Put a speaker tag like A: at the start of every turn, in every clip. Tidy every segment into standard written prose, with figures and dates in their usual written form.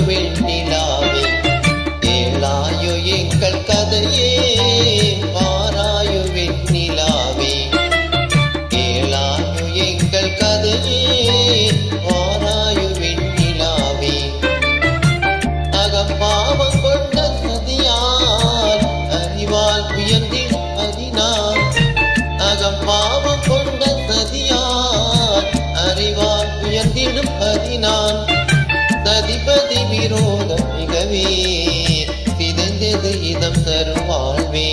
A: வெண்ணிலாவே கேளாயோ எங்கள் கதையே வாராயோ வெண்ணிலாவே கேளாயோ எங்கள் கதையே வாராயோ வெண்ணிலாவே அகப்பாவம் கொண்ட சதியால் அறிவால் உயர்ந்திடும் பதினான் அகப்பாவம் கொண்ட சதியால் அறிவால் உயர்ந்திடும் பதினான் சதிபதி விரோதம் மிகவே சிதைந்தது இதம் தரும் வாழ்வே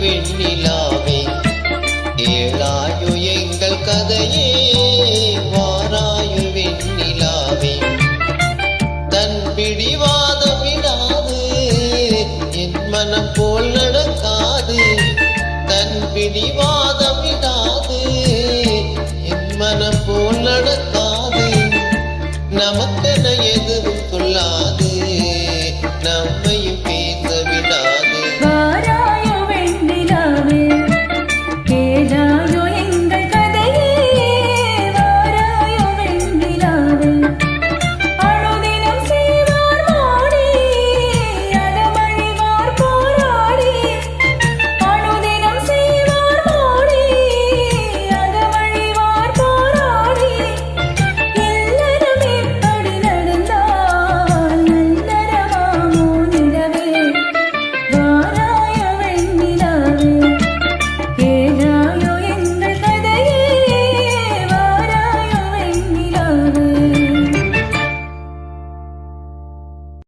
A: வெண்ணிலாவே கேளாயோ எங்கள் கதையே வாராயோ வெண்ணிலாவே தன் பிடிவாதம் விடாது என் மனம் போல் நடக்காது தன் பிடிவாதம் விடாது என் மனம் போல் நடக்காது நமக்கு